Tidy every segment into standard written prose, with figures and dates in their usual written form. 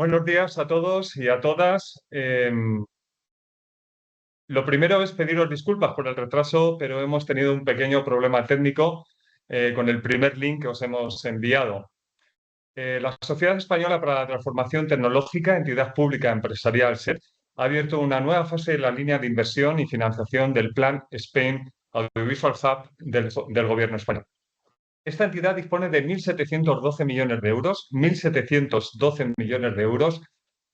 Buenos días a todos y a todas. Lo primero es pediros disculpas por el retraso, pero hemos tenido un pequeño problema técnico con el primer link que os hemos enviado. La Sociedad Española para la Transformación Tecnológica, entidad pública empresarial SET, ha abierto una nueva fase en la línea de inversión y financiación del Plan Spain Audiovisual Hub del Gobierno español. Esta entidad dispone de 1.712 millones de euros, 1.712 millones de euros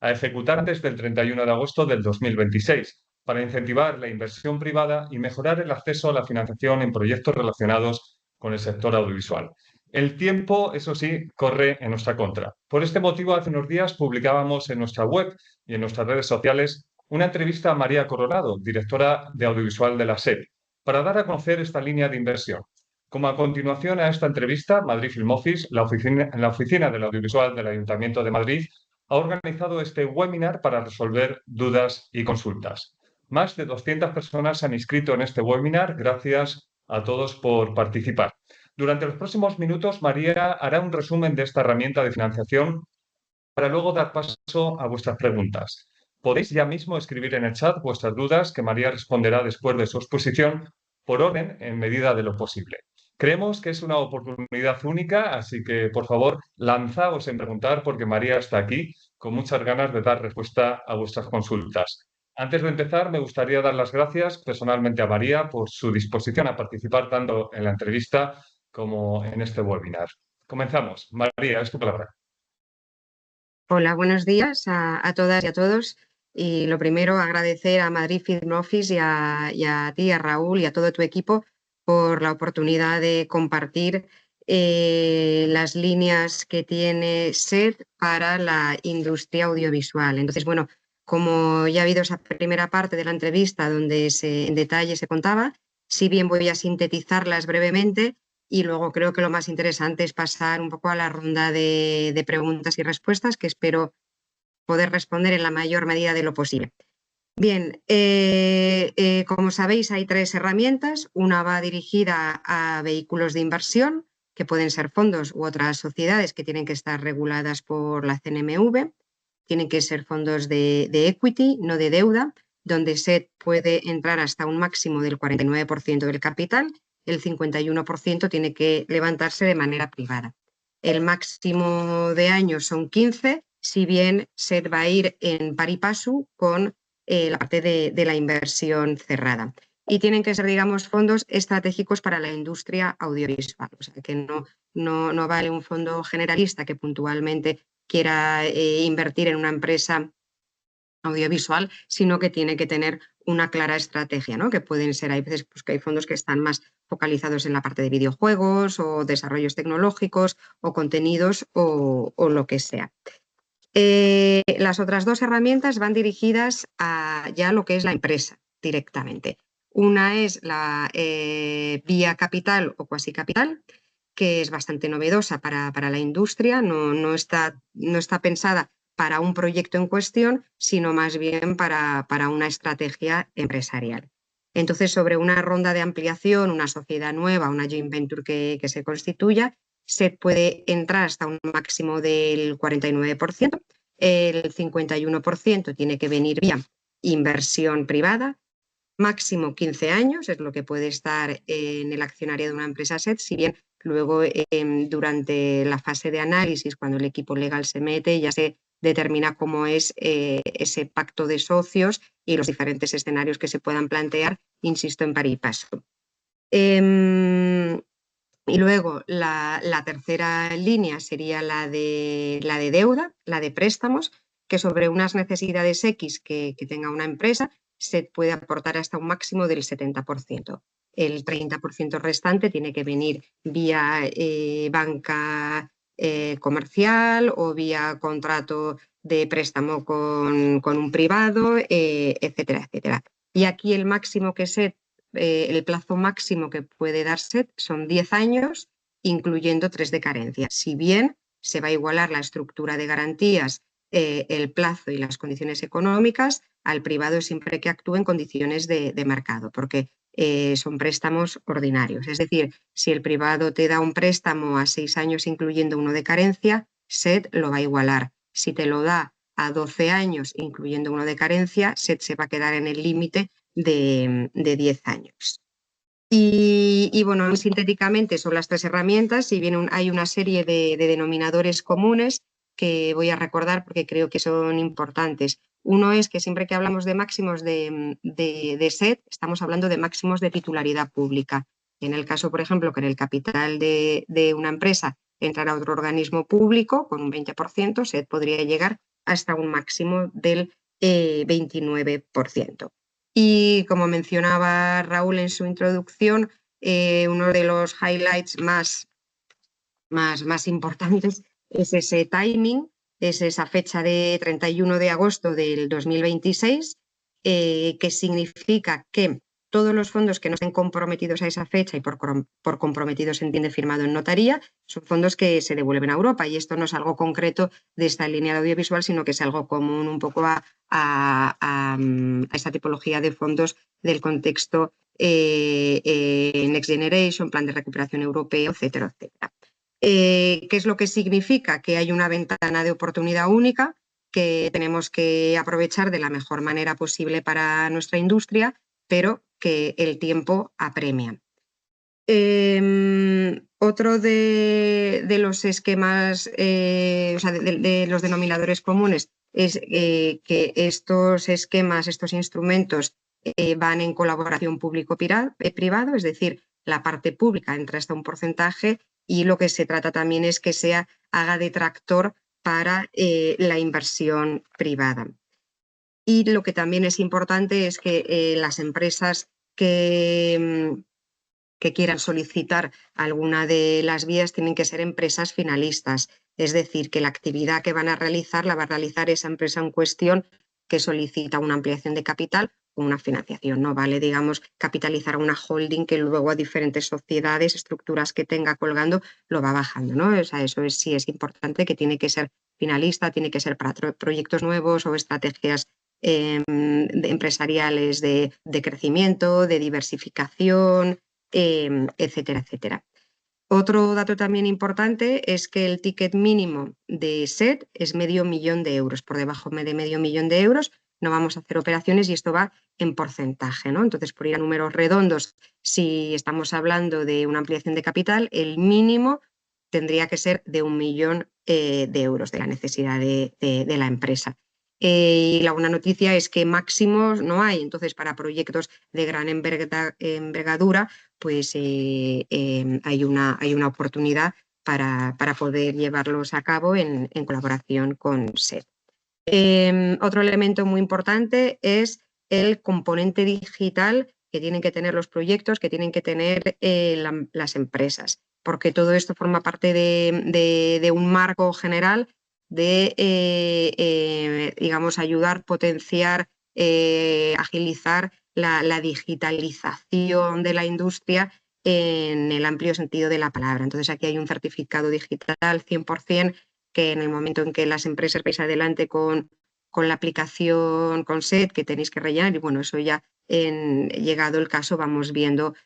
a ejecutar antes del 31 de agosto del 2026 para incentivar la inversión privada y mejorar el acceso a la financiación en proyectos relacionados con el sector audiovisual. El tiempo, eso sí, corre en nuestra contra. Por este motivo, hace unos días publicábamos en nuestra web y en nuestras redes sociales una entrevista a María Coronado, directora de audiovisual de la SED, para dar a conocer esta línea de inversión. Como a continuación a esta entrevista, Madrid Film Office, la oficina del audiovisual del Ayuntamiento de Madrid, ha organizado este webinar para resolver dudas y consultas. Más de 200 personas se han inscrito en este webinar. Gracias a todos por participar. Durante los próximos minutos, María hará un resumen de esta herramienta de financiación para luego dar paso a vuestras preguntas. Podéis ya mismo escribir en el chat vuestras dudas que María responderá después de su exposición por orden en medida de lo posible. Creemos que es una oportunidad única, así que por favor lanzaos en preguntar porque María está aquí con muchas ganas de dar respuesta a vuestras consultas. Antes de empezar, me gustaría dar las gracias personalmente a María por su disposición a participar tanto en la entrevista como en este webinar. Comenzamos. María, es tu palabra. Hola, buenos días a todas y a todos. Y lo primero, agradecer a Madrid Film Office y a ti, a Raúl y a todo tu equipo por la oportunidad de compartir las líneas que tiene SED para la industria audiovisual. Entonces, bueno, como ya ha habido esa primera parte de la entrevista donde en detalle se contaba, si bien voy a sintetizarlas brevemente, y luego creo que lo más interesante es pasar un poco a la ronda de preguntas y respuestas que espero poder responder en la mayor medida de lo posible. Bien, como sabéis hay tres herramientas. Una va dirigida a vehículos de inversión, que pueden ser fondos u otras sociedades que tienen que estar reguladas por la CNMV. Tienen que ser fondos de equity, no de deuda, donde SED puede entrar hasta un máximo del 49% del capital. El 51% tiene que levantarse de manera privada. El máximo de años son 15, si bien SED va a ir en pari passu con la parte de la inversión cerrada. Y tienen que ser, digamos, fondos estratégicos para la industria audiovisual. O sea, que no vale un fondo generalista que puntualmente quiera invertir en una empresa audiovisual, sino que tiene que tener una clara estrategia, ¿no? Que pueden ser, hay veces pues, que hay fondos que están más focalizados en la parte de videojuegos o desarrollos tecnológicos o contenidos o lo que sea. Las otras dos herramientas van dirigidas a ya lo que es la empresa directamente. Una es la vía capital o cuasi capital, que es bastante novedosa para la industria, no está pensada para un proyecto en cuestión, sino más bien para una estrategia empresarial. Entonces, sobre una ronda de ampliación, una sociedad nueva, una joint venture que se constituya, se puede entrar hasta un máximo del 49%, el 51% tiene que venir vía inversión privada, máximo 15 años es lo que puede estar en el accionario de una empresa SED, si bien luego durante la fase de análisis, cuando el equipo legal se mete, ya se determina cómo es ese pacto de socios y los diferentes escenarios que se puedan plantear, insisto, en pari passu. Y luego la tercera línea sería la de deuda, la de préstamos, que sobre unas necesidades X que tenga una empresa se puede aportar hasta un máximo del 70%. El 30% restante tiene que venir vía banca comercial o vía contrato de préstamo con un privado, etcétera, etcétera. Y aquí el máximo que el plazo máximo que puede darse son 10 años, incluyendo 3 de carencia. Si bien se va a igualar la estructura de garantías, el plazo y las condiciones económicas al privado siempre que actúe en condiciones de mercado, porque son préstamos ordinarios. Es decir, si el privado te da un préstamo a 6 años incluyendo 1 de carencia, SED lo va a igualar. Si te lo da a 12 años, incluyendo uno de carencia, SET se va a quedar en el límite de 10 años. Y bueno, muy sintéticamente son las tres herramientas. Si bien hay una serie de denominadores comunes que voy a recordar porque creo que son importantes. Uno es que siempre que hablamos de máximos de SET, estamos hablando de máximos de titularidad pública. En el caso, por ejemplo, que en el capital de una empresa entrara otro organismo público con un 20%, SET podría llegar hasta un máximo del 29%. Y como mencionaba Raúl en su introducción, uno de los highlights más importantes es ese timing, es esa fecha de 31 de agosto del 2026, que significa que todos los fondos que no estén comprometidos a esa fecha, y por comprometidos se entiende firmado en notaría, son fondos que se devuelven a Europa. Y esto no es algo concreto de esta línea de audiovisual, sino que es algo común un poco a esta tipología de fondos del contexto Next Generation, Plan de Recuperación Europeo, etcétera, etcétera. ¿Qué es lo que significa? Que hay una ventana de oportunidad única que tenemos que aprovechar de la mejor manera posible para nuestra industria, pero que el tiempo apremia. Otro de los esquemas, o sea, de los denominadores comunes es que estos esquemas, estos instrumentos van en colaboración público-privado, es decir, la parte pública entra hasta un porcentaje y lo que se trata también es que haga de tractor para la inversión privada. Y lo que también es importante es que las empresas que quieran solicitar alguna de las vías tienen que ser empresas finalistas, es decir, que la actividad que van a realizar la va a realizar esa empresa en cuestión que solicita una ampliación de capital o una financiación. No vale, digamos, capitalizar a una holding que luego a diferentes sociedades, estructuras que tenga colgando, lo va bajando, ¿no? O sea, eso sí es importante, que tiene que ser finalista, tiene que ser para proyectos nuevos o estrategias empresariales de crecimiento, de diversificación, etcétera, etcétera. Otro dato también importante es que el ticket mínimo de SET es €500,000. Por debajo de €500,000 no vamos a hacer operaciones y esto va en porcentaje, ¿no? Entonces, por ir a números redondos, si estamos hablando de una ampliación de capital, el mínimo tendría que ser de €1,000,000 de la necesidad de la empresa. Y la buena noticia es que máximos no hay. Entonces, para proyectos de gran envergadura, pues hay una oportunidad para poder llevarlos a cabo en colaboración con SET. Otro elemento muy importante es el componente digital que tienen que tener los proyectos, que tienen que tener las empresas, porque todo esto forma parte de un marco general de, digamos, ayudar, potenciar, agilizar la digitalización de la industria en el amplio sentido de la palabra. Entonces, aquí hay un certificado digital 100%, que en el momento en que las empresas vais adelante con la aplicación con SET que tenéis que rellenar, y bueno, eso ya llegado el caso vamos viendo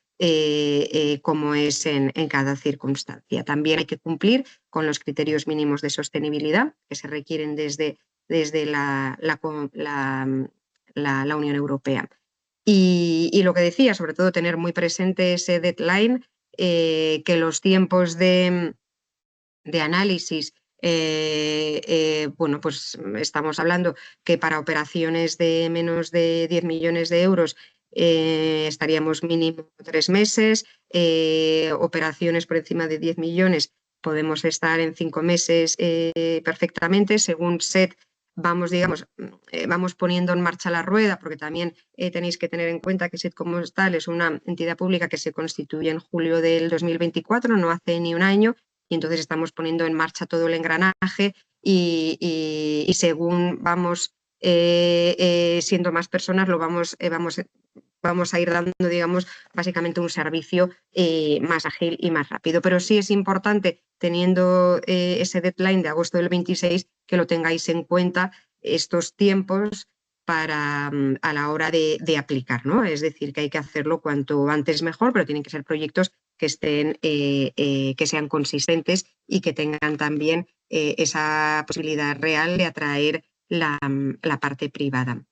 cómo es en cada circunstancia. También hay que cumplir con los criterios mínimos de sostenibilidad que se requieren desde la Unión Europea. Y lo que decía, sobre todo tener muy presente ese deadline, que los tiempos de análisis, bueno, pues estamos hablando que para operaciones de menos de 10 millones de euros estaríamos mínimo 3 meses, operaciones por encima de 10 millones podemos estar en 5 meses perfectamente. Según SET vamos, digamos, vamos poniendo en marcha la rueda, porque también tenéis que tener en cuenta que SET como tal es una entidad pública que se constituye en julio del 2024, no hace ni un año, y entonces estamos poniendo en marcha todo el engranaje y según vamos siendo más personas, vamos a ir dando, digamos, básicamente un servicio más ágil y más rápido. Pero sí es importante, teniendo ese deadline de agosto del 26, que lo tengáis en cuenta estos tiempos a la hora de aplicar, ¿no? Es decir, que hay que hacerlo cuanto antes mejor, pero tienen que ser proyectos que que sean consistentes y que tengan también esa posibilidad real de atraer la parte privada.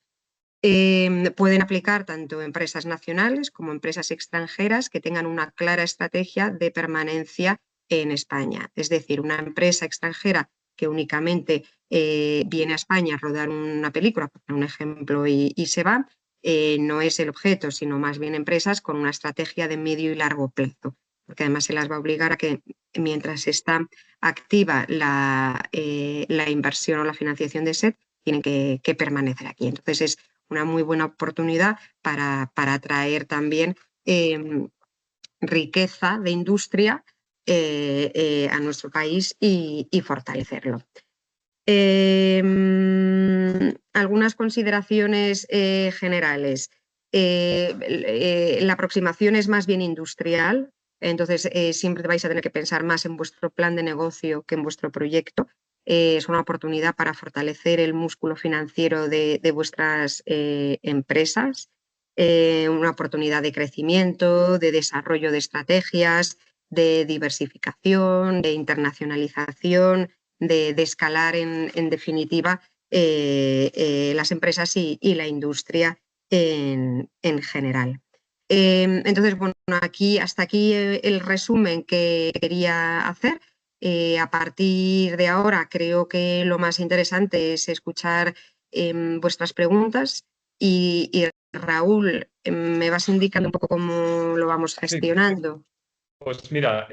Pueden aplicar tanto empresas nacionales como empresas extranjeras que tengan una clara estrategia de permanencia en España. Es decir, una empresa extranjera que únicamente viene a España a rodar una película, por un ejemplo, y se va, no es el objeto, sino más bien empresas con una estrategia de medio y largo plazo, porque además se las va a obligar a que mientras está activa la inversión o la financiación de SET, tienen que permanecer aquí. Entonces es una muy buena oportunidad para atraer también riqueza de industria a nuestro país y fortalecerlo. Algunas consideraciones generales. La aproximación es más bien industrial, entonces siempre vais a tener que pensar más en vuestro plan de negocio que en vuestro proyecto. Es una oportunidad para fortalecer el músculo financiero de vuestras empresas, una oportunidad de crecimiento, de desarrollo de estrategias, de diversificación, de internacionalización, de escalar en definitiva las empresas y la industria en general. Entonces, bueno, hasta aquí el resumen que quería hacer. A partir de ahora creo que lo más interesante es escuchar vuestras preguntas y Raúl, me vas indicando un poco cómo lo vamos Sí, gestionando. pues mira,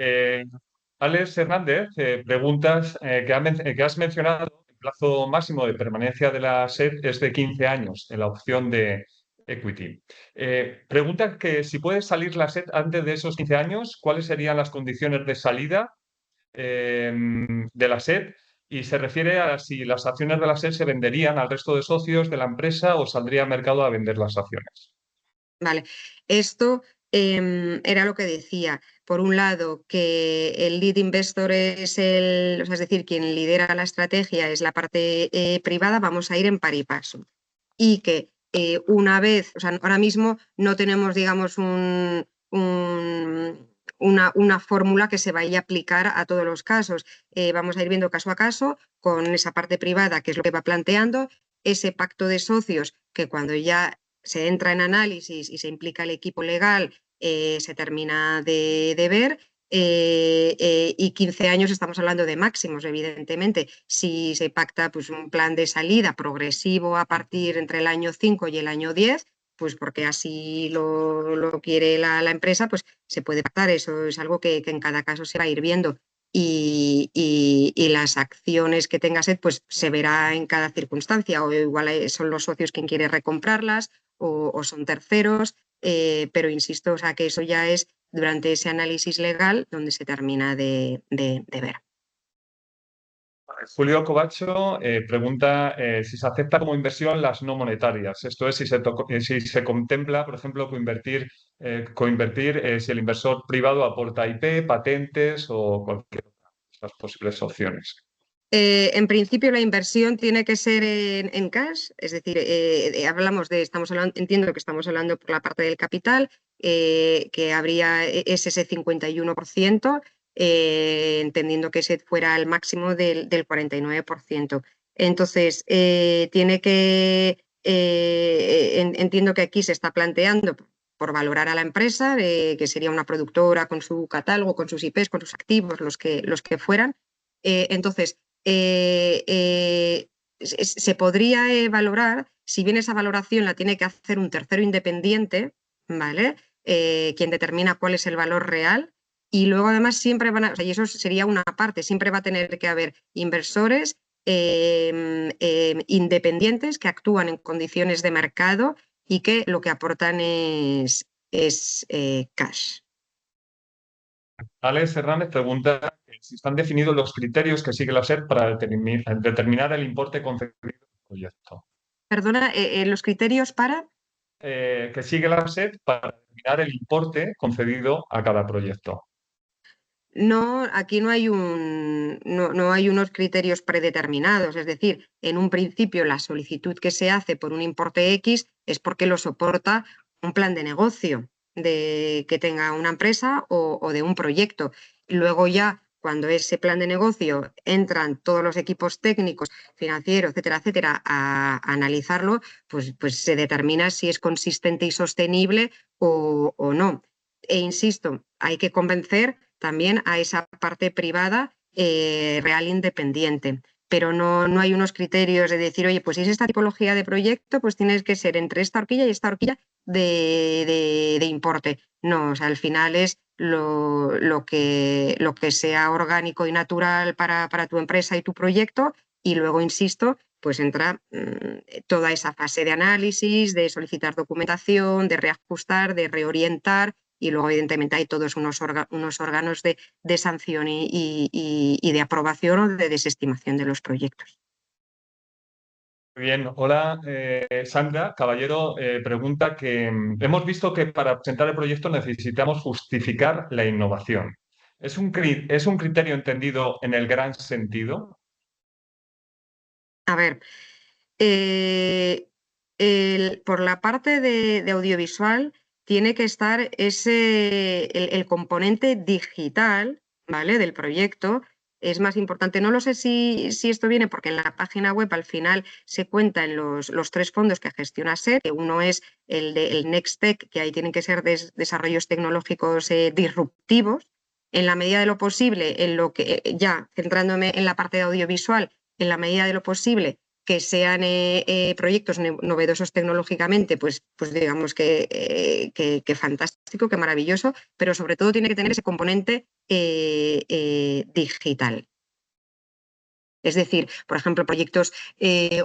Alex Hernández, preguntas que has mencionado, el plazo máximo de permanencia de la SED es de 15 años en la opción de equity. Pregunta que si puede salir la SED antes de esos 15 años, ¿cuáles serían las condiciones de salida de la SED? Y se refiere a si las acciones de la SED se venderían al resto de socios de la empresa o saldría al mercado a vender las acciones. Vale, esto era lo que decía. Por un lado, que el lead investor es o sea, es decir, quien lidera la estrategia es la parte privada, vamos a ir en par y paso. Y que una vez, o sea, ahora mismo no tenemos, digamos, una fórmula que se vaya a aplicar a todos los casos. Vamos a ir viendo caso a caso con esa parte privada, que es lo que va planteando, ese pacto de socios que cuando ya se entra en análisis y se implica el equipo legal, se termina de ver. Y 15 años estamos hablando de máximos, evidentemente. Si se pacta pues, un plan de salida progresivo a partir entre el año 5 y el año 10, pues porque así lo quiere la empresa, pues se puede pactar. Eso es algo que en cada caso se va a ir viendo. Y las acciones que tenga SED, pues se verá en cada circunstancia, o igual son los socios quien quiere recomprarlas o son terceros, pero insisto, o sea, que eso ya es durante ese análisis legal donde se termina de ver. Julio Covacho pregunta si se acepta como inversión las no monetarias. Esto es, si se contempla, por ejemplo, coinvertir si el inversor privado aporta IP, patentes o cualquier otra de estas posibles opciones. En principio la inversión tiene que ser en cash, es decir, entiendo que estamos hablando por la parte del capital, que habría ese 51%, entendiendo que ese fuera el máximo del 49%. Entonces, entiendo que aquí se está planteando por valorar a la empresa, que sería una productora con su catálogo, con sus IPs, con sus activos, los que fueran. Entonces, se podría valorar, si bien esa valoración la tiene que hacer un tercero independiente, ¿vale? Quien determina cuál es el valor real, y luego además siempre o sea, y eso sería una parte, siempre va a tener que haber inversores independientes que actúan en condiciones de mercado y que lo que aportan es cash. Alex Hernández pregunta si están definidos los criterios que sigue la SED para determinar el importe concedido del proyecto. Perdona, los criterios para... Que sigue la SED para determinar el importe concedido a cada proyecto. No, aquí no hay unos criterios predeterminados, es decir, en un principio la solicitud que se hace por un importe X es porque lo soporta un plan de negocio que tenga una empresa o de un proyecto. Luego ya cuando ese plan de negocio entran todos los equipos técnicos, financieros, etcétera, a analizarlo, pues se determina si es consistente y sostenible o no. E insisto, hay que convencer también a esa parte privada real independiente, pero no hay unos criterios de decir, oye, pues si es esta tipología de proyecto, pues tienes que ser entre esta horquilla y esta horquilla de importe. No, o sea, al final es lo que sea orgánico y natural para tu empresa y tu proyecto, y luego, insisto, pues entra toda esa fase de análisis, de solicitar documentación, de reajustar, de reorientar, y luego evidentemente hay todos unos órganos de sanción y de aprobación o de desestimación de los proyectos. Bien, hola Sandra Caballero pregunta que hemos visto que para presentar el proyecto necesitamos justificar la innovación. ¿Es un criterio entendido en el gran sentido? A ver, por la parte de audiovisual tiene que estar el componente digital, ¿vale?, del proyecto. Es más importante. No lo sé si esto viene porque en la página web al final se cuenta en los 3 fondos que gestiona SET, que uno es el Next Tech, que ahí tienen que ser desarrollos tecnológicos disruptivos. En la medida de lo posible, en lo que ya centrándome en la parte de audiovisual, en la medida de lo posible, que sean proyectos novedosos tecnológicamente, pues digamos que fantástico, que maravilloso, pero sobre todo tiene que tener ese componente digital. Es decir, por ejemplo, proyectos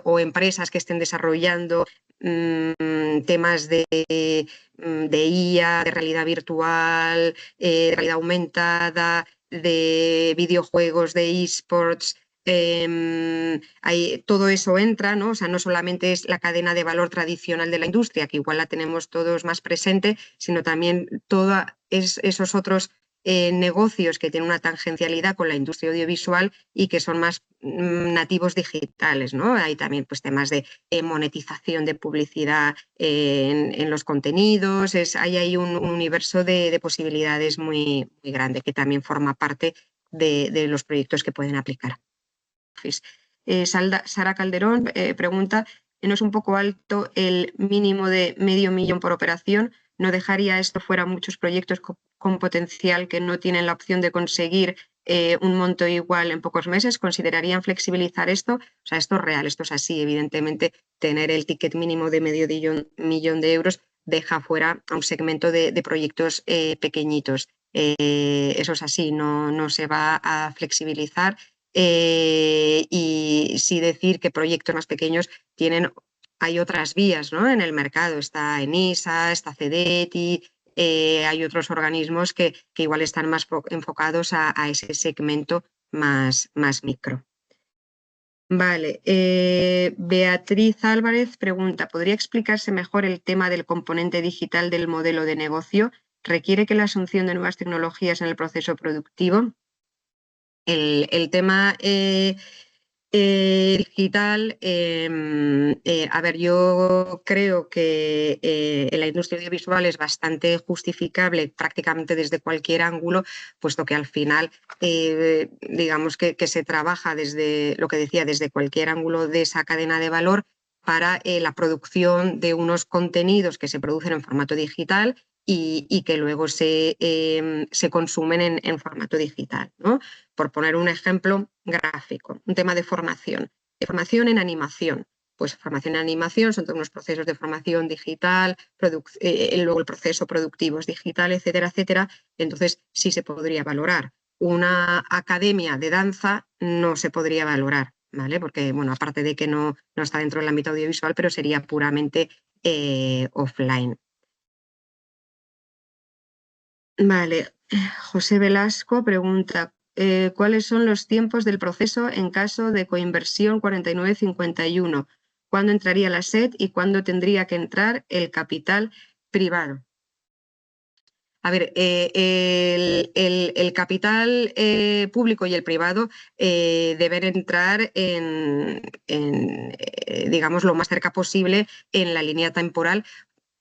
o empresas que estén desarrollando temas de IA, de realidad virtual, de realidad aumentada, de videojuegos, de esports. Todo eso entra, ¿no? O sea, no solamente es la cadena de valor tradicional de la industria, que igual la tenemos todos más presente, sino también todos esos otros negocios que tienen una tangencialidad con la industria audiovisual y que son más nativos digitales, ¿no? Hay también pues, temas de monetización de publicidad en los contenidos. Hay ahí un universo de posibilidades muy, muy grande que también forma parte de los proyectos que pueden aplicar. Sara Calderón pregunta, ¿no es un poco alto el mínimo de $500,000 por operación? ¿No dejaría esto fuera muchos proyectos con potencial que no tienen la opción de conseguir un monto igual en pocos meses? ¿Considerarían flexibilizar esto? O sea, esto es real, esto es así. Evidentemente, tener el ticket mínimo de $500,000 de euros deja fuera a un segmento de proyectos pequeñitos. Eso es así, no se va a flexibilizar. Y sí decir que proyectos más pequeños hay otras vías, ¿no?, en el mercado. Está ENISA, está CEDETI, hay otros organismos que igual están más enfocados a ese segmento más micro. Vale, Beatriz Álvarez pregunta, ¿podría explicarse mejor el tema del componente digital del modelo de negocio? ¿Requiere que la asunción de nuevas tecnologías en el proceso productivo? El tema digital, a ver, yo creo que en la industria audiovisual es bastante justificable prácticamente desde cualquier ángulo, puesto que al final digamos que se trabaja desde, lo que decía, desde cualquier ángulo de esa cadena de valor para la producción de unos contenidos que se producen en formato digital y que luego se consumen en formato digital, ¿no? Por poner un ejemplo gráfico, un tema de formación en animación. Pues formación en animación son todos unos procesos de formación digital, luego el proceso productivo es digital, etcétera, etcétera. Entonces sí se podría valorar. Una academia de danza no se podría valorar, ¿vale? Porque, bueno, aparte de que no está dentro del ámbito audiovisual, pero sería puramente offline. Vale, José Velasco pregunta, ¿cuáles son los tiempos del proceso en caso de coinversión 4951? ¿Cuándo entraría la SED y cuándo tendría que entrar el capital privado? A ver, el capital público y el privado deben entrar digamos, lo más cerca posible en la línea temporal,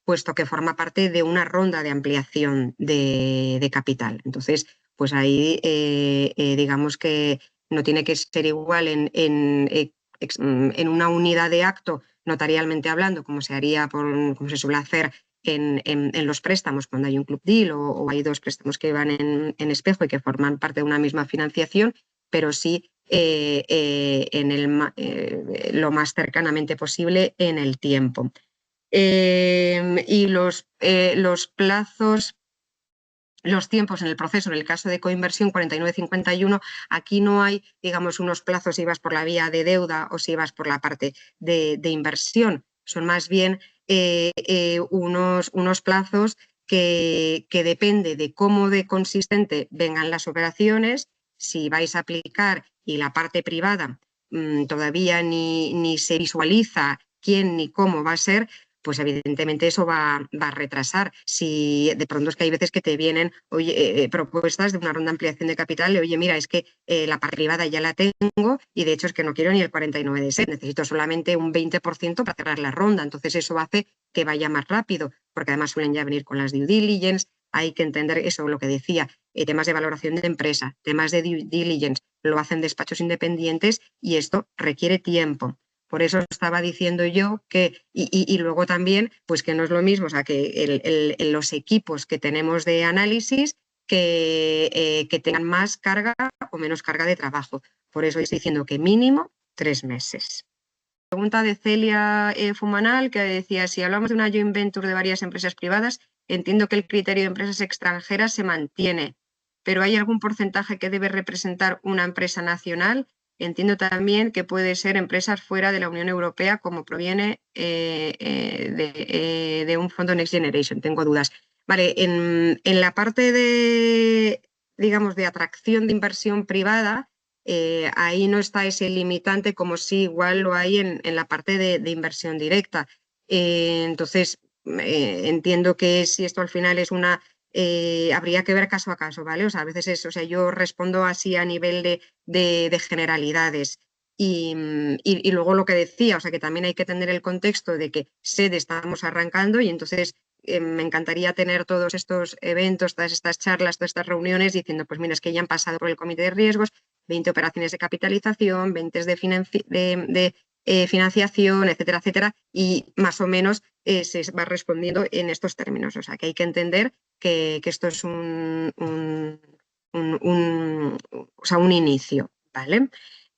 puesto que forma parte de una ronda de ampliación de capital. Entonces, pues ahí digamos que no tiene que ser igual en una unidad de acto notarialmente hablando, como se haría como se suele hacer en los préstamos cuando hay un club deal o hay dos préstamos que van en espejo y que forman parte de una misma financiación, pero sí lo más cercanamente posible en el tiempo. Y los plazos, los tiempos en el proceso, en el caso de coinversión 49-51, aquí no hay, digamos, unos plazos si vas por la vía de deuda o si vas por la parte de inversión. Son más bien unos plazos que depende de cómo de consistente vengan las operaciones, si vais a aplicar y la parte privada todavía ni se visualiza quién ni cómo va a ser, pues evidentemente eso va a retrasar. Si de pronto es que hay veces que te vienen propuestas de una ronda de ampliación de capital, oye, mira, es que la parte privada ya la tengo y de hecho es que no quiero ni el 49 de SET, necesito solamente un 20% para cerrar la ronda. Entonces eso hace que vaya más rápido, porque además suelen ya venir con las due diligence. Hay que entender eso, lo que decía, temas de valoración de empresa, temas de due diligence, lo hacen despachos independientes y esto requiere tiempo. Por eso estaba diciendo yo que, y luego también, pues que no es lo mismo, o sea, que los equipos que tenemos de análisis que tengan más carga o menos carga de trabajo. Por eso estoy diciendo que mínimo 3 meses. Pregunta de Celia Fumanal, que decía, si hablamos de una joint venture de varias empresas privadas, entiendo que el criterio de empresas extranjeras se mantiene, pero ¿hay algún porcentaje que debe representar una empresa nacional? Entiendo también que puede ser empresas fuera de la Unión Europea, como proviene de un fondo Next Generation. Tengo dudas. Vale, en la parte de, digamos, de atracción de inversión privada, ahí no está ese limitante como si igual lo hay en la parte de inversión directa. Entonces, entiendo que si esto al final es habría que ver caso a caso, ¿vale? O sea, a veces yo respondo así a nivel de generalidades. Y luego lo que decía, o sea, que también hay que tener el contexto de que sede estamos arrancando y entonces me encantaría tener todos estos eventos, todas estas charlas, todas estas reuniones diciendo, pues mira, es que ya han pasado por el comité de riesgos, 20 operaciones de capitalización, 20 de financiación, etcétera, etcétera, y más o menos se va respondiendo en estos términos. O sea, que hay que entender que esto es un inicio, ¿vale?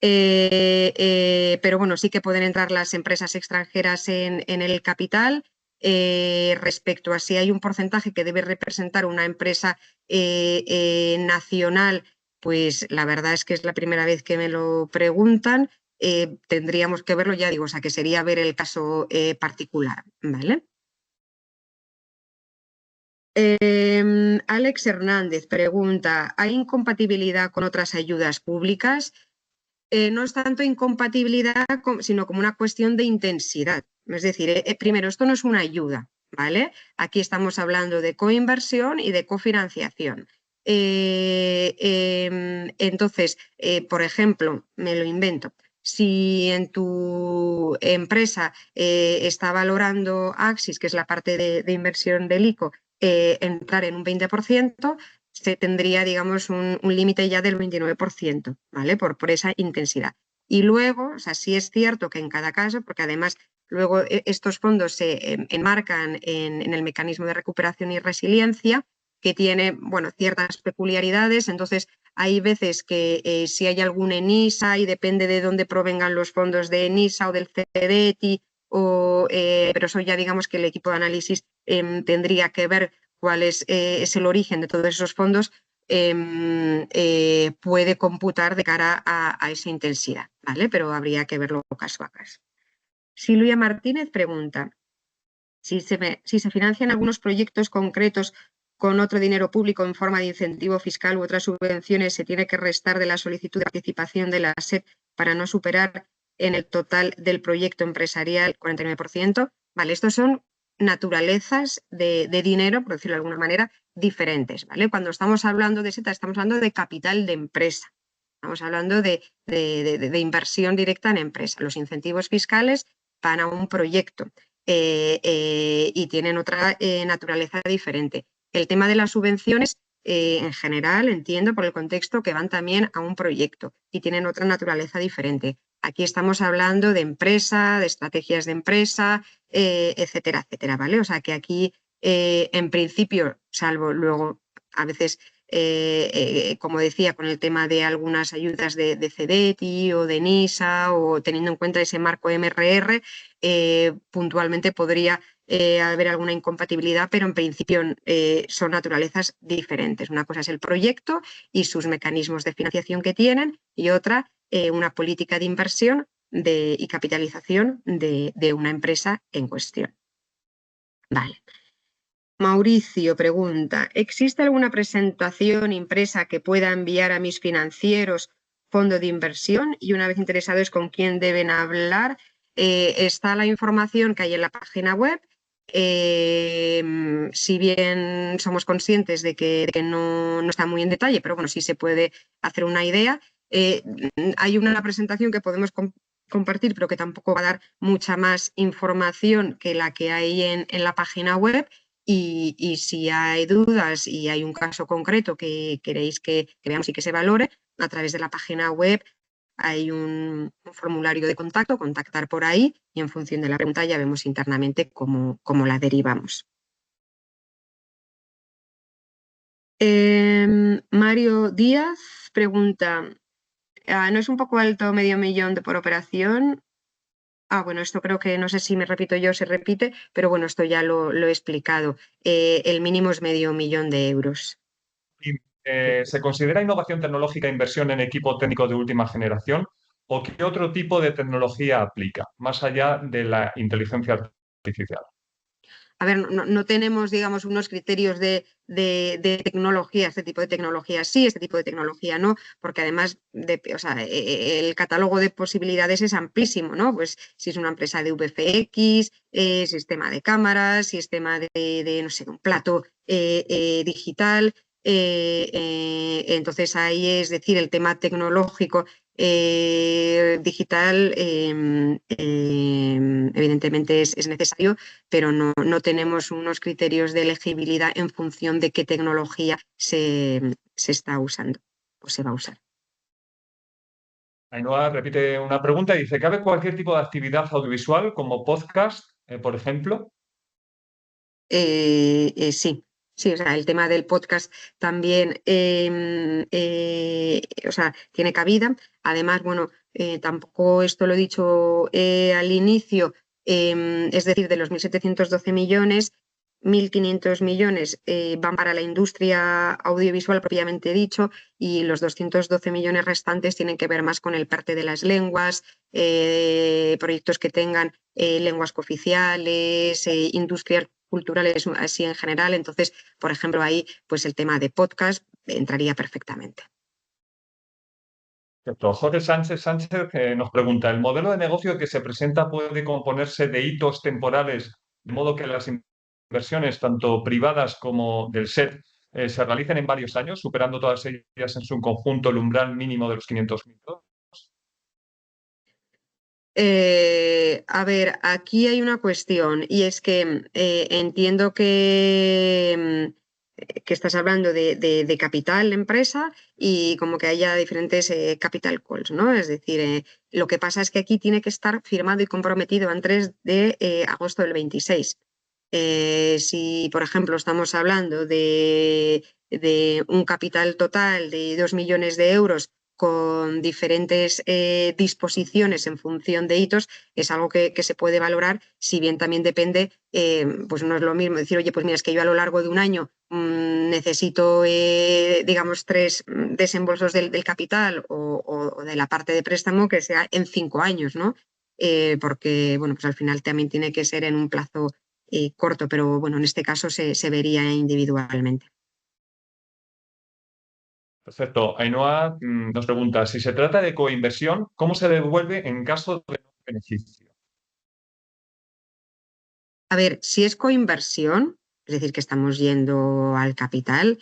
Pero bueno, sí que pueden entrar las empresas extranjeras en el capital. Respecto a si hay un porcentaje que debe representar una empresa nacional, pues la verdad es que es la primera vez que me lo preguntan. Tendríamos que verlo, ya digo, o sea, que sería ver el caso particular, ¿vale? Alex Hernández pregunta, ¿hay incompatibilidad con otras ayudas públicas? No es tanto incompatibilidad, sino como una cuestión de intensidad. Es decir, primero, esto no es una ayuda, ¿vale? Aquí estamos hablando de coinversión y de cofinanciación. Entonces, por ejemplo, me lo invento, si en tu empresa está valorando Axis, que es la parte de inversión del ICO, entrar en un 20%, se tendría, digamos, un límite ya del 29%, ¿vale? Por esa intensidad. Y luego, o sea, sí es cierto que en cada caso, porque además luego estos fondos se enmarcan en el mecanismo de recuperación y resiliencia, que tiene, bueno, ciertas peculiaridades. Entonces, hay veces que si hay algún ENISA y depende de dónde provengan los fondos de ENISA o del CEDETI, pero eso ya digamos que el equipo de análisis tendría que ver cuál es el origen de todos esos fondos, puede computar de cara a esa intensidad, ¿vale? Pero habría que verlo caso a caso. Silvia Martínez pregunta, si se financian algunos proyectos concretos con otro dinero público en forma de incentivo fiscal u otras subvenciones, ¿se tiene que restar de la solicitud de participación de la SED para no superar en el total del proyecto empresarial 49%? Vale, estos son naturalezas de dinero, por decirlo de alguna manera, diferentes, ¿vale? Cuando estamos hablando de SETA, estamos hablando de capital de empresa. Estamos hablando de inversión directa en empresa. Los incentivos fiscales van a un proyecto y tienen otra naturaleza diferente. El tema de las subvenciones en general, entiendo por el contexto que van también a un proyecto y tienen otra naturaleza diferente. Aquí estamos hablando de empresa, de estrategias de empresa, etcétera, etcétera, ¿vale? O sea que aquí, en principio, salvo luego a veces, como decía, con el tema de algunas ayudas de CEDETI o de NISA o teniendo en cuenta ese marco MRR, puntualmente podría haber alguna incompatibilidad, pero en principio son naturalezas diferentes. Una cosa es el proyecto y sus mecanismos de financiación que tienen y otra, una política de inversión y capitalización de una empresa en cuestión. Vale. Mauricio pregunta, ¿existe alguna presentación impresa que pueda enviar a mis financieros, fondo de inversión? Y una vez interesados, ¿con quién deben hablar? Está la información que hay en la página web. Si bien somos conscientes de que no está muy en detalle, pero bueno, sí se puede hacer una idea. Hay una presentación que podemos compartir, pero que tampoco va a dar mucha más información que la que hay en la página web. Y si hay dudas y hay un caso concreto que queréis que veamos y que se valore, a través de la página web hay un formulario de contacto, contactar por ahí y en función de la pregunta ya vemos internamente cómo la derivamos. Mario Díaz pregunta, ¿no es un poco alto medio millón por operación? Bueno, esto creo que no sé si me repito yo o se repite, pero bueno, esto ya lo he explicado. El mínimo es medio millón de euros. ¿Se considera innovación tecnológica inversión en equipo técnico de última generación? ¿O qué otro tipo de tecnología aplica, más allá de la inteligencia artificial? A ver, no tenemos, digamos, unos criterios de tecnología, este tipo de tecnología sí, este tipo de tecnología no, porque además el catálogo de posibilidades es amplísimo, ¿no? Pues si es una empresa de VFX, sistema de cámaras, sistema de no sé, un plato digital. Entonces ahí es decir, el tema tecnológico digital evidentemente es necesario, pero no tenemos unos criterios de elegibilidad en función de qué tecnología se está usando o se va a usar. Ainhoa repite una pregunta y dice, ¿cabe cualquier tipo de actividad audiovisual como podcast, por ejemplo? Sí. Sí, o sea, el tema del podcast también tiene cabida. Además, bueno, tampoco esto lo he dicho al inicio, es decir, de los 1.712 millones, 1.500 millones van para la industria audiovisual propiamente dicho y los 212 millones restantes tienen que ver más con el parte de las lenguas, proyectos que tengan lenguas cooficiales, industrias culturales así en general. Entonces, por ejemplo, ahí pues el tema de podcast entraría perfectamente. Perfecto. Jorge Sánchez nos pregunta, ¿el modelo de negocio que se presenta puede componerse de hitos temporales, de modo que las inversiones, tanto privadas como del SET, se realicen en varios años, superando todas ellas en su conjunto el umbral mínimo de los 500.000 euros? A ver, aquí hay una cuestión y es que entiendo que estás hablando de capital empresa y como que haya diferentes capital calls, ¿no? Es decir, lo que pasa es que aquí tiene que estar firmado y comprometido antes de agosto del 26. Si, por ejemplo, estamos hablando de un capital total de 2 millones de euros con diferentes disposiciones en función de hitos, es algo que se puede valorar, si bien también depende, pues no es lo mismo decir, oye, pues mira, es que yo a lo largo de un año necesito, digamos, 3 desembolsos del capital o de la parte de préstamo que sea en 5 años, ¿no? Porque, bueno, pues al final también tiene que ser en un plazo corto, pero bueno, en este caso se vería individualmente. Perfecto. Ainhoa nos pregunta, si se trata de coinversión, ¿cómo se devuelve en caso de beneficio? A ver, si es coinversión, es decir, que estamos yendo al capital,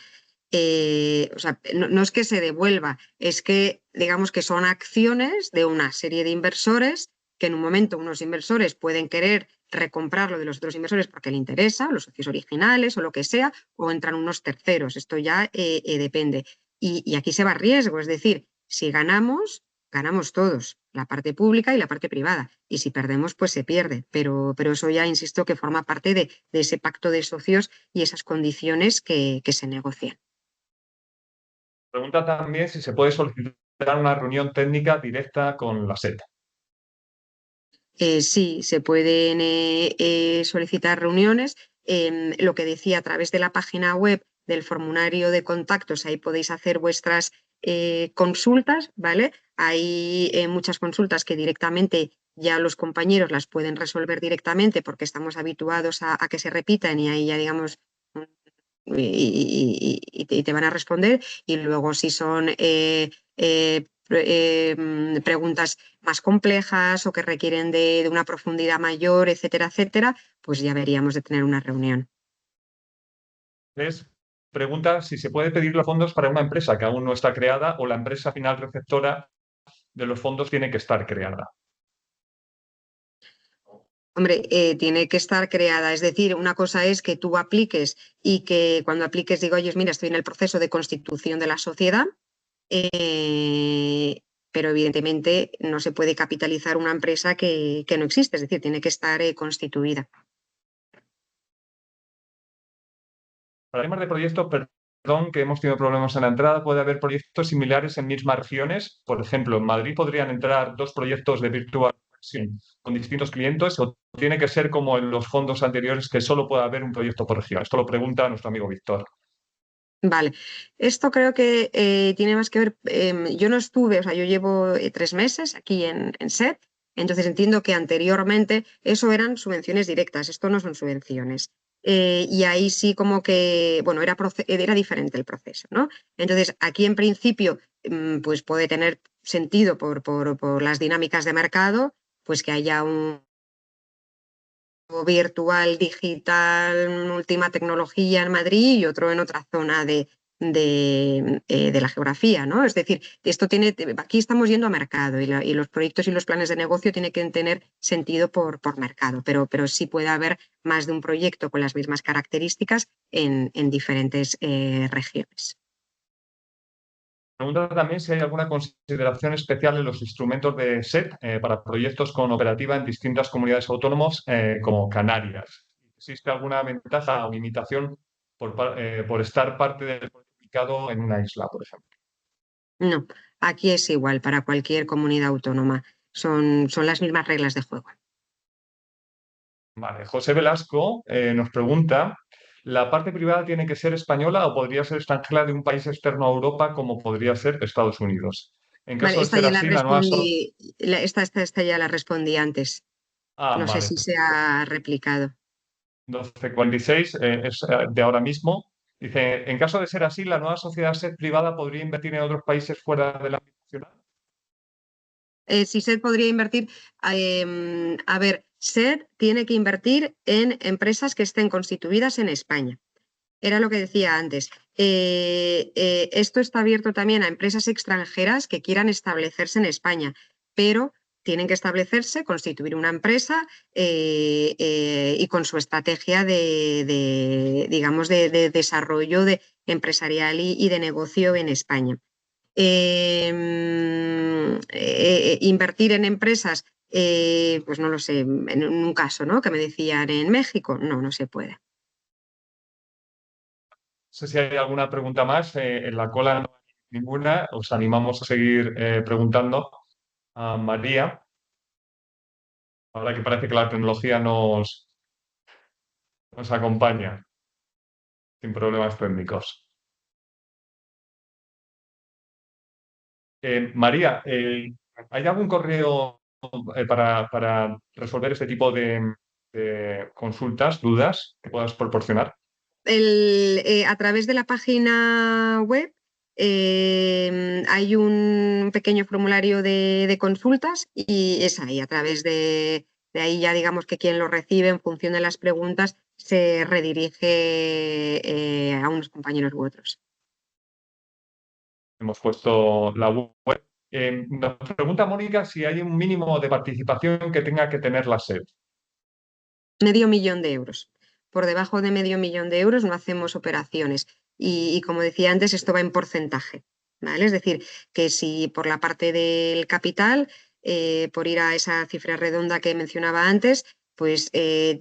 no es que se devuelva, es que digamos que son acciones de una serie de inversores que en un momento unos inversores pueden querer recomprar lo de los otros inversores porque le interesa, los socios originales o lo que sea, o entran unos terceros. Esto ya depende. Y aquí se va a riesgo, es decir, si ganamos, ganamos todos, la parte pública y la parte privada. Y si perdemos, pues se pierde. Pero eso ya, insisto, que forma parte de ese pacto de socios y esas condiciones que se negocian. Pregunta también si se puede solicitar una reunión técnica directa con la SET. Sí, se pueden solicitar reuniones. Lo que decía, a través de la página web del formulario de contactos, ahí podéis hacer vuestras consultas, ¿vale? Hay muchas consultas que directamente ya los compañeros las pueden resolver directamente porque estamos habituados a que se repitan y ahí ya, digamos, y te van a responder. Y luego si son preguntas más complejas o que requieren de una profundidad mayor, etcétera, etcétera, pues ya veríamos de tener una reunión. Pregunta si se puede pedir los fondos para una empresa que aún no está creada o la empresa final receptora de los fondos tiene que estar creada. Hombre, tiene que estar creada, es decir, una cosa es que tú apliques y que cuando apliques digo, oye, mira, estoy en el proceso de constitución de la sociedad, pero evidentemente no se puede capitalizar una empresa que no existe, es decir, tiene que estar constituida. Para temas de proyectos, perdón, que hemos tenido problemas en la entrada, puede haber proyectos similares en mismas regiones. Por ejemplo, en Madrid podrían entrar dos proyectos de virtual con distintos clientes o tiene que ser como en los fondos anteriores que solo puede haber un proyecto por región. Esto lo pregunta nuestro amigo Víctor. Vale, esto creo que tiene más que ver, yo no estuve, o sea, yo llevo 3 meses aquí en SET, entonces entiendo que anteriormente eso eran subvenciones directas, esto no son subvenciones. Y ahí sí como que, bueno, era diferente el proceso, ¿no? Entonces, aquí en principio, pues puede tener sentido por las dinámicas de mercado, pues que haya un virtual, digital, última tecnología en Madrid y otro en otra zona de la geografía, ¿no? Es decir, aquí estamos yendo a mercado y los proyectos y los planes de negocio tienen que tener sentido por mercado, pero sí puede haber más de un proyecto con las mismas características en diferentes regiones. Pregunta también si hay alguna consideración especial en los instrumentos de SET para proyectos con operativa en distintas comunidades autónomas como Canarias. ¿Existe alguna ventaja o limitación por estar parte del proyecto ubicado en una isla, por ejemplo? No, aquí es igual para cualquier comunidad autónoma. Son las mismas reglas de juego. Vale, José Velasco nos pregunta, ¿la parte privada tiene que ser española o podría ser extranjera de un país externo a Europa como podría ser Estados Unidos? En Vale, caso de esta ser ya la así, la nueva... respondí, esta ya la respondí antes. No sé Vale, si se ha replicado. 1246 es de ahora mismo. Dice, en caso de ser así, ¿la nueva sociedad SED privada podría invertir en otros países fuera del ámbito nacional? Si SED podría invertir, a ver, SED tiene que invertir en empresas que estén constituidas en España. Era lo que decía antes. Esto está abierto también a empresas extranjeras que quieran establecerse en España, pero tienen que establecerse, constituir una empresa y con su estrategia digamos, de desarrollo empresarial y de negocio en España. Invertir en empresas, pues no lo sé, en un caso, ¿no? Que me decían en México, no se puede. No sé si hay alguna pregunta más. En la cola no hay ninguna. Os animamos a seguir preguntando a María, ahora que parece que la tecnología nos acompaña sin problemas técnicos. María, ¿hay algún correo para resolver este tipo de consultas, dudas que puedas proporcionar? A través de la página web hay un pequeño formulario de consultas y es ahí, a través de ahí ya digamos que quien lo recibe en función de las preguntas se redirige a unos compañeros u otros. Hemos puesto la web Nos pregunta Mónica si hay un mínimo de participación que tenga que tener la SED. 500.000 euros. Por debajo de 500.000 euros no hacemos operaciones. Y como decía antes, esto va en porcentaje, ¿vale? Es decir, que si por la parte del capital, por ir a esa cifra redonda que mencionaba antes, pues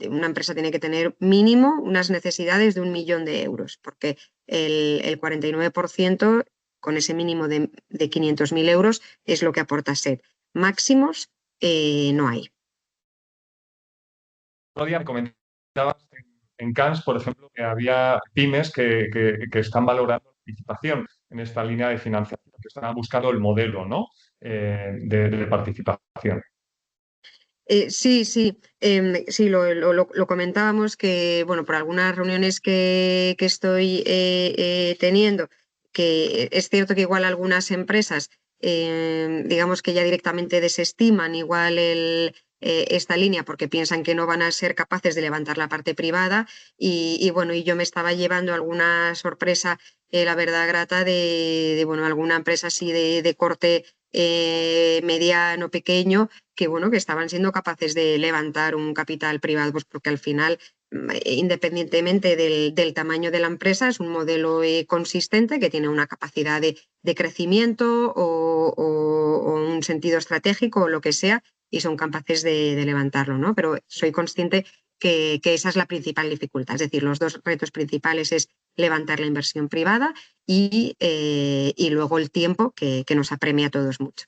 una empresa tiene que tener mínimo unas necesidades de 1.000.000 de euros, porque el 49% con ese mínimo de 500.000 euros es lo que aporta SED. Máximos no hay. Otro día me comentabas en Cannes, por ejemplo, que había pymes que están valorando participación en esta línea de financiación, que están buscando el modelo, ¿no? De participación. Sí, sí, sí, lo comentábamos que, bueno, por algunas reuniones que estoy teniendo, que es cierto que igual algunas empresas, digamos que ya directamente desestiman igual esta línea porque piensan que no van a ser capaces de levantar la parte privada y bueno, y yo me estaba llevando alguna sorpresa, la verdad grata bueno, alguna empresa así de corte mediano, pequeño, que bueno, que estaban siendo capaces de levantar un capital privado, pues porque al final, independientemente del tamaño de la empresa, es un modelo consistente que tiene una capacidad de crecimiento o un sentido estratégico o lo que sea, y son capaces de levantarlo, ¿no? Pero soy consciente que esa es la principal dificultad. Es decir, los dos retos principales es levantar la inversión privada y luego el tiempo que nos apremia a todos mucho.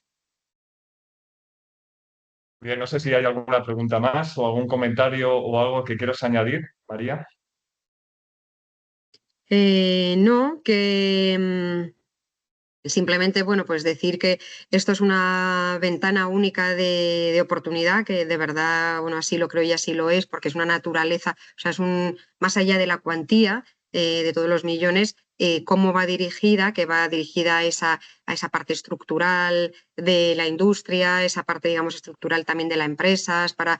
Bien, no sé si hay alguna pregunta más o algún comentario o algo que quieras añadir, María. No, que simplemente, bueno, pues decir que esto es una ventana única de oportunidad, que de verdad, bueno, así lo creo y así lo es, porque es una naturaleza, o sea, más allá de la cuantía de todos los millones, cómo va dirigida, que va dirigida a esa parte estructural de la industria, esa parte, digamos, estructural también de las empresas, para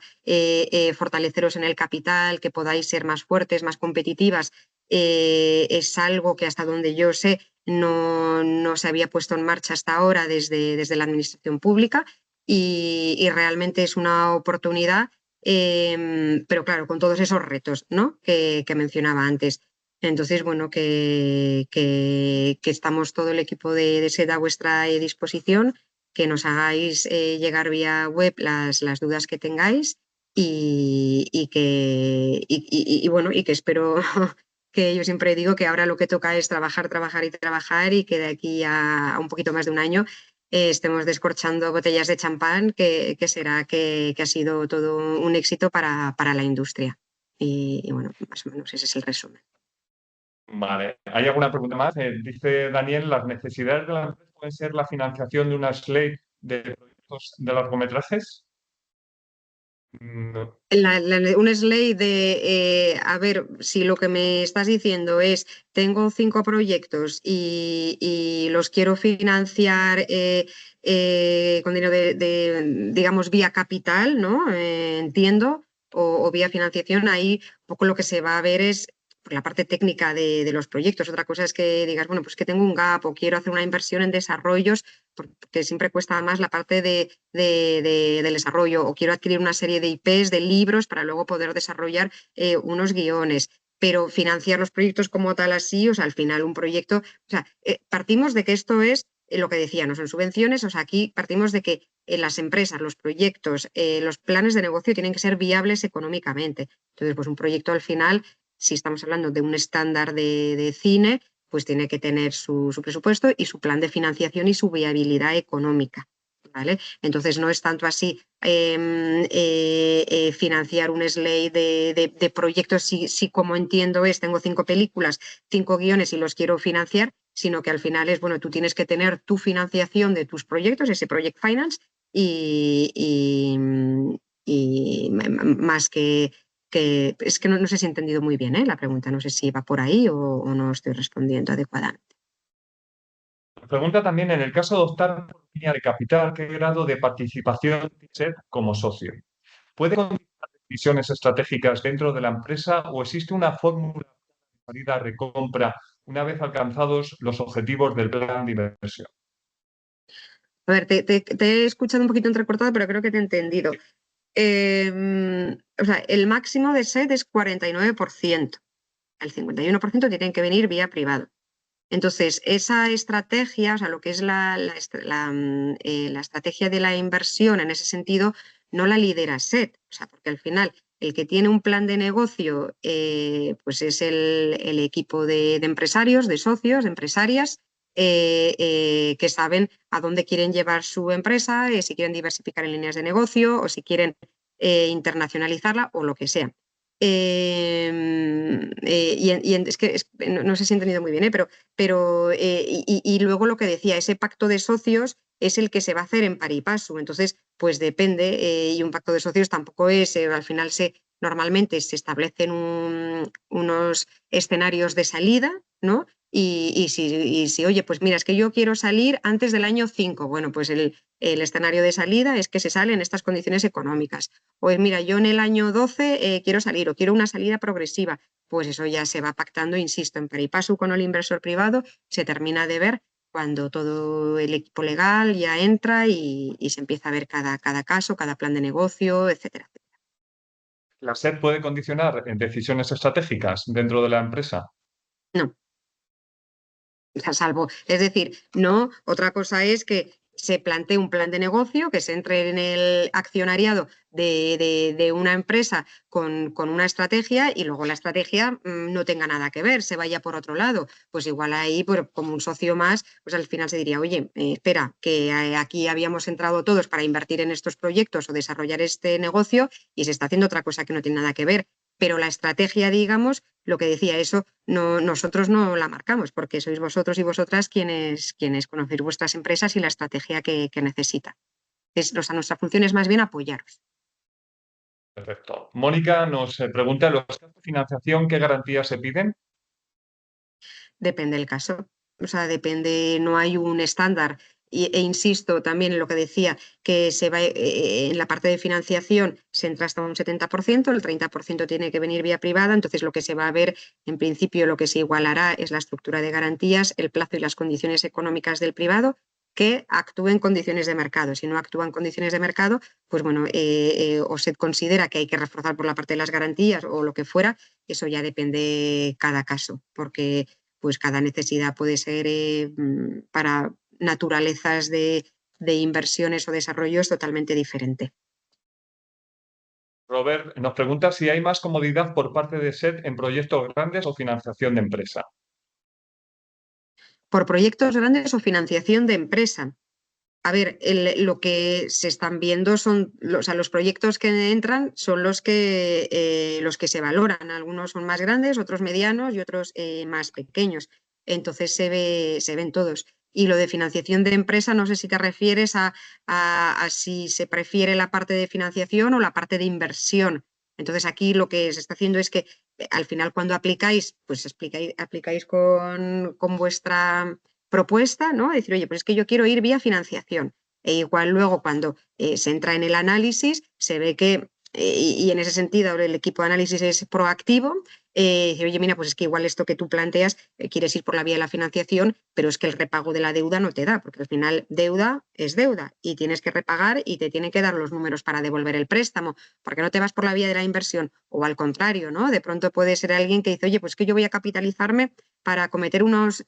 fortaleceros en el capital, que podáis ser más fuertes, más competitivas, es algo que hasta donde yo sé no se había puesto en marcha hasta ahora desde la administración pública y realmente es una oportunidad, pero claro, con todos esos retos, ¿no? que mencionaba antes. Entonces, bueno, que estamos todo el equipo de SED a vuestra disposición, que nos hagáis llegar vía web las dudas que tengáis bueno, y que espero que yo siempre digo que ahora lo que toca es trabajar, trabajar y trabajar y que de aquí a un poquito más de un año estemos descorchando botellas de champán, que será que ha sido todo un éxito para la industria. Y bueno, más o menos ese es el resumen. Vale. ¿Hay alguna pregunta más? Dice Daniel, ¿las necesidades de la empresa pueden ser la financiación de una slate de proyectos de largometrajes? No. Un slate a ver, si lo que me estás diciendo es, tengo 5 proyectos y los quiero financiar con dinero digamos, vía capital, ¿no? Entiendo, o vía financiación, ahí un poco lo que se va a ver es por la parte técnica de los proyectos. Otra cosa es que digas, bueno, pues que tengo un gap o quiero hacer una inversión en desarrollos, porque siempre cuesta más la parte del desarrollo, o quiero adquirir una serie de IPs, de libros, para luego poder desarrollar unos guiones. Pero financiar los proyectos como tal así, o sea, al final un proyecto, o sea, partimos de que esto es lo que decíamos en subvenciones, o sea, aquí partimos de que las empresas, los proyectos, los planes de negocio tienen que ser viables económicamente. Entonces, pues un proyecto al final, si estamos hablando de un estándar de cine, pues tiene que tener su presupuesto y su plan de financiación y su viabilidad económica. ¿Vale? Entonces no es tanto así financiar un slate de proyectos, si como entiendo es, tengo 5 películas, 5 guiones y los quiero financiar, sino que al final es, bueno, tú tienes que tener tu financiación de tus proyectos, ese project finance, y más que es que no sé si he entendido muy bien la pregunta, no sé si va por ahí o no estoy respondiendo adecuadamente. Pregunta también, en el caso de optar por línea de capital, ¿qué grado de participación tiene SED como socio? ¿Puede condicionar decisiones estratégicas dentro de la empresa o existe una fórmula de salida a recompra una vez alcanzados los objetivos del plan de inversión? A ver, te he escuchado un poquito entrecortado, pero creo que te he entendido. O sea, el máximo de SET es 49%. El 51% tienen que venir vía privado. Entonces, esa estrategia, o sea, lo que es la estrategia de la inversión en ese sentido, no la lidera SET, o sea, porque al final el que tiene un plan de negocio pues es el equipo de empresarios, de socios, de empresarias, que saben a dónde quieren llevar su empresa, si quieren diversificar en líneas de negocio o si quieren internacionalizarla o lo que sea. Es que no sé si he entendido muy bien, y luego lo que decía, ese pacto de socios es el que se va a hacer en pari passu. Entonces, pues depende, y un pacto de socios tampoco es, al final normalmente se establecen unos escenarios de salida, ¿no? Y si, oye, pues mira, es que yo quiero salir antes del año 5, bueno, pues el escenario de salida es que se sale en estas condiciones económicas. Pues mira, yo en el año 12 quiero salir o quiero una salida progresiva. Pues eso ya se va pactando, insisto, en pari passu con el inversor privado, se termina de ver cuando todo el equipo legal ya entra y se empieza a ver cada caso, cada plan de negocio, etcétera. ¿La SED puede condicionar en decisiones estratégicas dentro de la empresa? No, o sea, salvo, es decir, no, otra cosa es que se plantee un plan de negocio, que se entre en el accionariado de una empresa con una estrategia y luego la estrategia no tenga nada que ver, se vaya por otro lado. Pues igual ahí, pues, como un socio más, pues al final se diría, oye, espera, que aquí habíamos entrado todos para invertir en estos proyectos o desarrollar este negocio y se está haciendo otra cosa que no tiene nada que ver. Pero la estrategia, digamos, lo que decía eso, no, nosotros no la marcamos, porque sois vosotros y vosotras quienes conocéis vuestras empresas y la estrategia que necesita. O sea, nuestra función es más bien apoyaros. Perfecto. Mónica nos pregunta, ¿los casos de financiación qué garantías se piden? Depende del caso. O sea, depende, no hay un estándar. Insisto también en lo que decía, que se va en la parte de financiación se entra hasta un 70%, el 30% tiene que venir vía privada, entonces lo que se va a ver, en principio lo que se igualará es la estructura de garantías, el plazo y las condiciones económicas del privado, que actúe en condiciones de mercado. Si no actúa en condiciones de mercado, pues bueno, o se considera que hay que reforzar por la parte de las garantías o lo que fuera, eso ya depende cada caso, porque pues cada necesidad puede ser para naturalezas de inversiones o desarrollos totalmente diferente. Robert nos pregunta si hay más comodidad por parte de SED en proyectos grandes o financiación de empresa. Por proyectos grandes o financiación de empresa. A ver, lo que se están viendo son, o sea, los proyectos que entran son los que se valoran. Algunos son más grandes, otros medianos y otros más pequeños. Entonces se ven todos. Y lo de financiación de empresa, no sé si te refieres a si se prefiere la parte de financiación o la parte de inversión. Entonces aquí lo que se está haciendo es que al final cuando aplicáis, pues aplicáis con vuestra propuesta, ¿no? Decir, oye, pues es que yo quiero ir vía financiación. E igual luego cuando se entra en el análisis se ve que, y en ese sentido el equipo de análisis es proactivo, dice, oye, mira, pues es que igual esto que tú planteas, quieres ir por la vía de la financiación, pero es que el repago de la deuda no te da, porque al final deuda es deuda y tienes que repagar y te tienen que dar los números para devolver el préstamo, porque no te vas por la vía de la inversión, o al contrario, ¿no? De pronto puede ser alguien que dice, oye, pues que yo voy a capitalizarme para cometer unas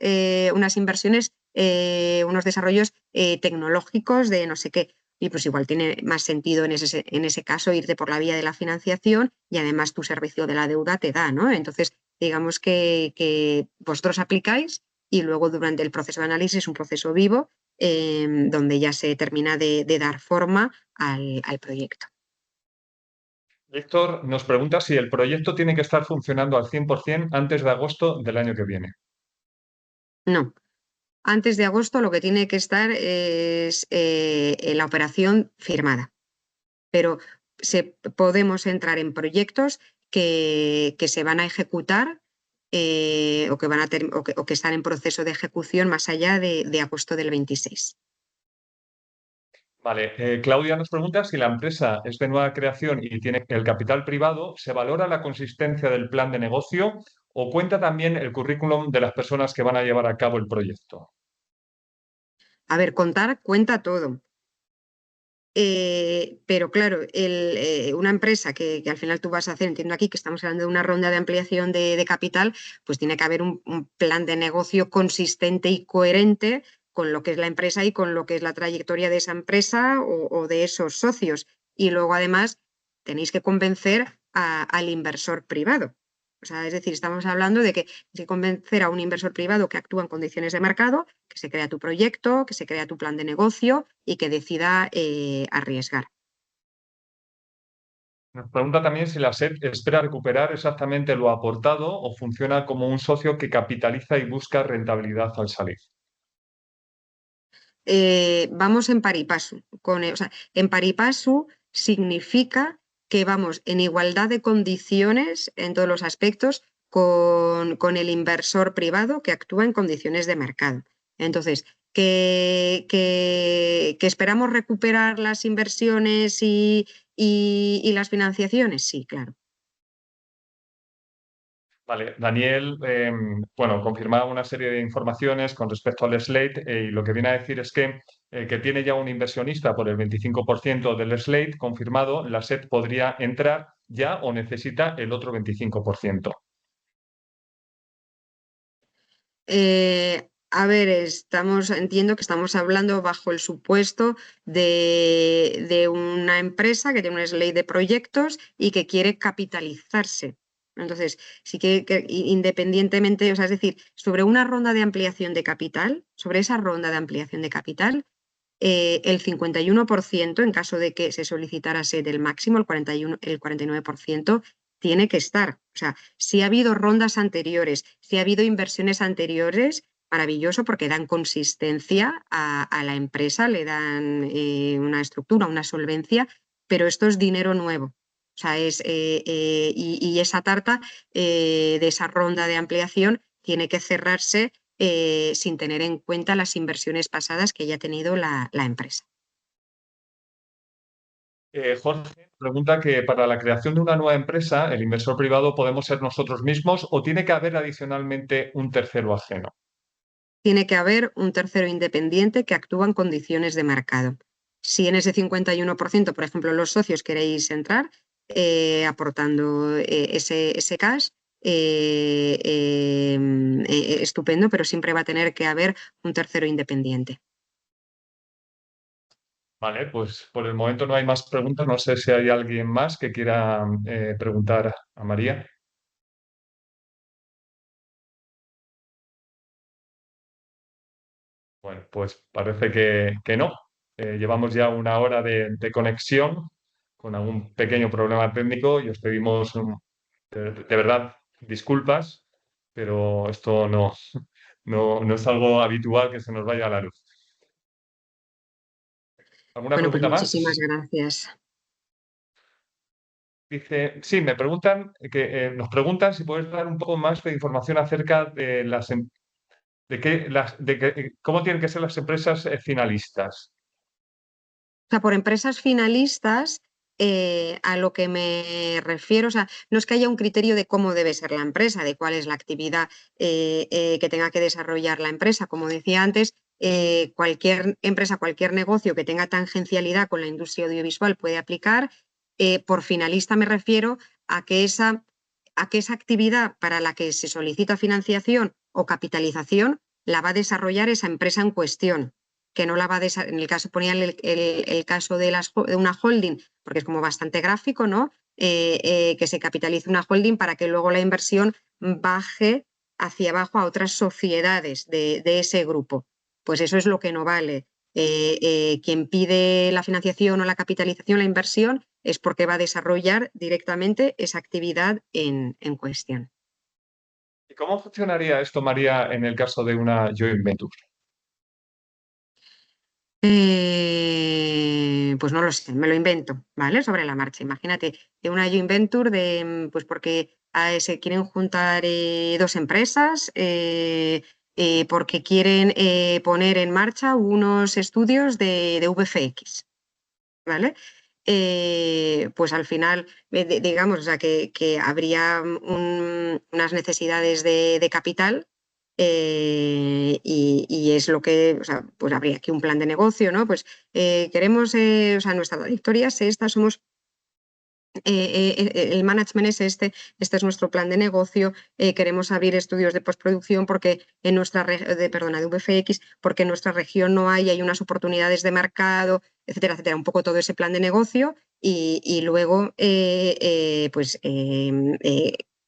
inversiones, unos desarrollos tecnológicos de no sé qué. Y pues igual tiene más sentido en ese caso irte por la vía de la financiación y además tu servicio de la deuda te da, ¿no? Entonces, digamos que vosotros aplicáis y luego durante el proceso de análisis, un proceso vivo, donde ya se termina de dar forma al proyecto. Héctor nos pregunta si el proyecto tiene que estar funcionando al 100% antes de agosto del año que viene. No, antes de agosto lo que tiene que estar es la operación firmada, pero podemos entrar en proyectos que se van a ejecutar o que están en proceso de ejecución más allá de agosto del 26. Vale, Claudia nos pregunta si la empresa es de nueva creación y tiene el capital privado, ¿se valora la consistencia del plan de negocio o cuenta también el currículum de las personas que van a llevar a cabo el proyecto? A ver, contar cuenta todo. Pero claro, una empresa que al final tú vas a hacer, entiendo aquí que estamos hablando de una ronda de ampliación de capital, pues tiene que haber un plan de negocio consistente y coherente con lo que es la empresa y con lo que es la trayectoria de esa empresa o de esos socios. Y luego además tenéis que convencer al inversor privado. O sea, es decir, estamos hablando de que hay que convencer a un inversor privado que actúa en condiciones de mercado, que se crea tu proyecto, que se crea tu plan de negocio y que decida arriesgar. Nos pregunta también si la SED espera recuperar exactamente lo aportado o funciona como un socio que capitaliza y busca rentabilidad al salir. Vamos en pari passu. O sea, en pari passu significa que vamos en igualdad de condiciones en todos los aspectos con el inversor privado que actúa en condiciones de mercado. Entonces, ¿que esperamos recuperar las inversiones y las financiaciones? Sí, claro. Vale, Daniel, bueno, confirmaba una serie de informaciones con respecto al slate y lo que viene a decir es que tiene ya un inversionista por el 25% del slate confirmado, la SED podría entrar ya o necesita el otro 25%. A ver, entiendo que estamos hablando bajo el supuesto de una empresa que tiene una ley de proyectos y que quiere capitalizarse. Entonces, sí que independientemente, o sea, es decir, sobre una ronda de ampliación de capital, sobre esa ronda de ampliación de capital, el 51%, en caso de que se solicitara ser el máximo, el 49%, tiene que estar. O sea, si ha habido rondas anteriores, si ha habido inversiones anteriores, maravilloso porque dan consistencia a la empresa, le dan una estructura, una solvencia, pero esto es dinero nuevo. O sea, y esa tarta de esa ronda de ampliación tiene que cerrarse sin tener en cuenta las inversiones pasadas que ya ha tenido la empresa. Jorge pregunta que para la creación de una nueva empresa, el inversor privado podemos ser nosotros mismos o tiene que haber adicionalmente un tercero ajeno. Tiene que haber un tercero independiente que actúa en condiciones de mercado. Si en ese 51%, por ejemplo, los socios queréis entrar aportando ese cash, estupendo, pero siempre va a tener que haber un tercero independiente. Vale, pues por el momento no hay más preguntas. No sé si hay alguien más que quiera preguntar a María. Bueno, pues parece que no. Llevamos ya una hora de conexión con algún pequeño problema técnico y os pedimos de verdad disculpas, pero esto no es algo habitual que se nos vaya a la luz. ¿Alguna Bueno, pues pregunta muchísimas más? gracias. Dice, sí, nos preguntan si puedes dar un poco más de información acerca de cómo tienen que ser las empresas finalistas. O sea, por empresas finalistas, a lo que me refiero, o sea, no es que haya un criterio de cómo debe ser la empresa, de cuál es la actividad que tenga que desarrollar la empresa. Como decía antes, cualquier empresa, cualquier negocio que tenga tangencialidad con la industria audiovisual puede aplicar. Por finalista me refiero a que esa actividad para la que se solicita financiación o capitalización la va a desarrollar esa empresa en cuestión, que no la va a en el caso, ponía el caso de una holding, porque es como bastante gráfico, ¿no? Que se capitalice una holding para que luego la inversión baje hacia abajo a otras sociedades de ese grupo. Pues eso es lo que no vale. Quien pide la financiación o la capitalización, la inversión, es porque va a desarrollar directamente esa actividad en cuestión. ¿Y cómo funcionaría esto, María, en el caso de una joint venture? Pues no lo sé, me lo invento, ¿vale? Sobre la marcha. Imagínate de una joint venture pues porque se quieren juntar dos empresas, porque quieren poner en marcha unos estudios de VFX, ¿vale? Pues al final, digamos, o sea, que habría unas necesidades de capital y es lo que, o sea, pues habría aquí un plan de negocio, ¿no? Pues queremos, o sea, nuestra trayectoria es esta, somos el management es este es nuestro plan de negocio, queremos abrir estudios de postproducción porque en nuestra de VFX, porque en nuestra región no hay unas oportunidades de mercado, etcétera, etcétera, un poco todo ese plan de negocio y luego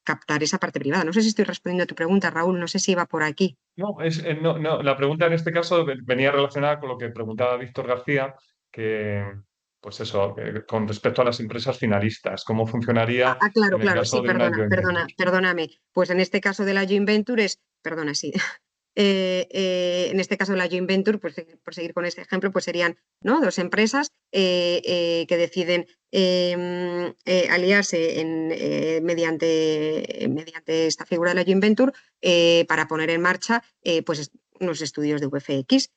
captar esa parte privada. No sé si estoy respondiendo a tu pregunta, Raúl, no sé si va por aquí. No, no, la pregunta en este caso venía relacionada con lo que preguntaba Víctor García, que, pues eso, con respecto a las empresas finalistas, ¿cómo funcionaría Claro, en el claro, caso sí, de una joint venture? perdóname. Pues en este caso de la joint venture perdona, sí. En este caso de la joint venture, pues por seguir con este ejemplo, pues serían, ¿no?, dos empresas que deciden aliarse mediante esta figura de la joint venture para poner en marcha pues unos estudios de VFX.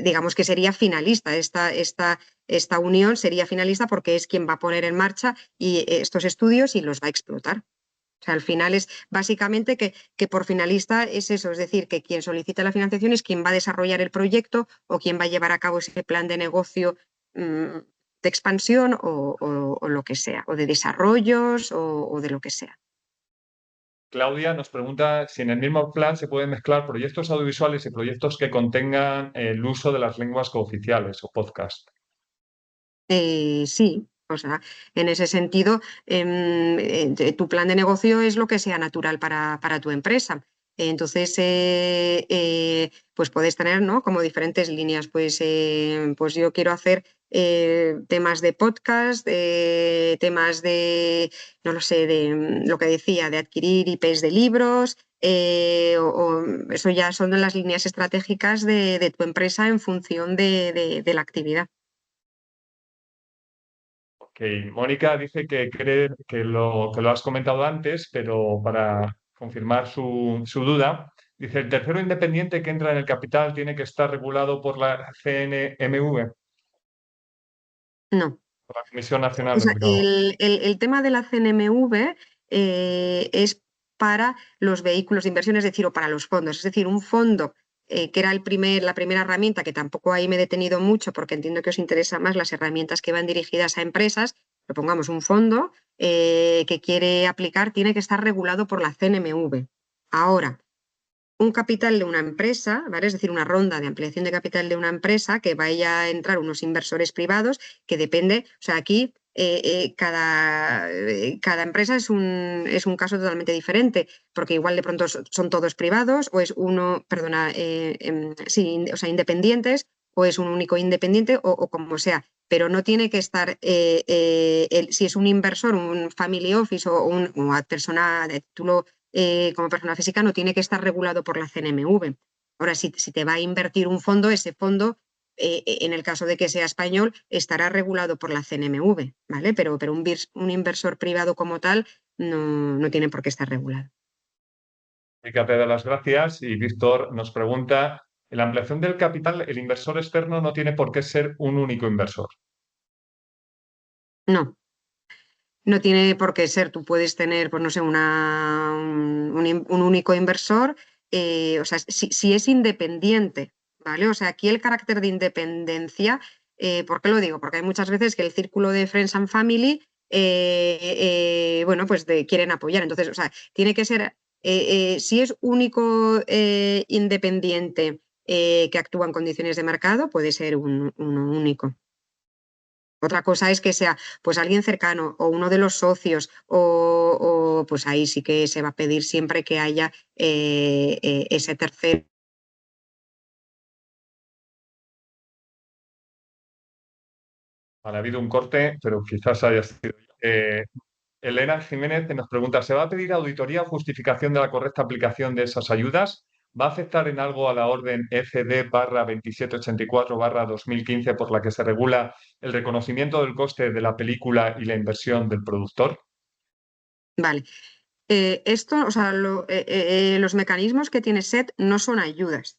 Digamos que sería finalista esta unión sería finalista porque es quien va a poner en marcha estos estudios y los va a explotar. O sea, al final es básicamente que por finalista es eso, es decir, que quien solicita la financiación es quien va a desarrollar el proyecto o quien va a llevar a cabo ese plan de negocio de expansión o lo que sea, o de desarrollos o de lo que sea. Claudia nos pregunta si en el mismo plan se pueden mezclar proyectos audiovisuales y proyectos que contengan el uso de las lenguas cooficiales o podcast. Sí, o sea, en ese sentido, tu plan de negocio es lo que sea natural para tu empresa. Entonces, pues puedes tener, ¿no?, como diferentes líneas. Pues yo quiero hacer temas de podcast, temas no lo sé, de lo que decía, de adquirir IPs de libros. Eso ya son las líneas estratégicas de tu empresa en función de la actividad. Ok, Mónica dice que cree que lo has comentado antes, pero para confirmar su duda, dice, el tercero independiente que entra en el capital tiene que estar regulado por la CNMV, No. por la Comisión O Nacional del sea, Mercado. el tema de la CNMV es para los vehículos de inversión, es decir, o para los fondos. Es decir, un fondo que era la primera herramienta, que tampoco ahí me he detenido mucho porque entiendo que os interesa más las herramientas que van dirigidas a empresas, pero pongamos un fondo que quiere aplicar, tiene que estar regulado por la CNMV. Ahora, un capital de una empresa, ¿vale?, es decir, una ronda de ampliación de capital de una empresa que vaya a entrar unos inversores privados, que depende, o sea, aquí cada empresa es un caso totalmente diferente, porque igual de pronto son todos privados o es uno, perdona, sí, o sea, independientes o es un único independiente o como sea, pero no tiene que estar, si es un inversor, un family office o una persona de título como persona física no tiene que estar regulado por la CNMV. Ahora, si te va a invertir un fondo, ese fondo, en el caso de que sea español, estará regulado por la CNMV, ¿vale? Pero un inversor privado como tal no tiene por qué estar regulado. Mónica te da las gracias y Víctor nos pregunta, en la ampliación del capital, el inversor externo no tiene por qué ser un único inversor. No. No tiene por qué ser, tú puedes tener, pues no sé, un único inversor, o sea, si es independiente, ¿vale? O sea, aquí el carácter de independencia, ¿por qué lo digo? Porque hay muchas veces que el círculo de Friends and Family, bueno, pues quieren apoyar. Entonces, o sea, tiene que ser, si es único independiente que actúa en condiciones de mercado, puede ser uno único. Otra cosa es que sea pues alguien cercano o uno de los socios pues ahí sí que se va a pedir siempre que haya ese tercero. Ha habido un corte, pero quizás haya sido. Elena Jiménez nos pregunta, ¿se va a pedir auditoría o justificación de la correcta aplicación de esas ayudas? ¿Va a afectar en algo a la orden FD-2784-2015 por la que se regula el reconocimiento del coste de la película y la inversión del productor? Vale. Esto, o sea, los mecanismos que tiene SET no son ayudas.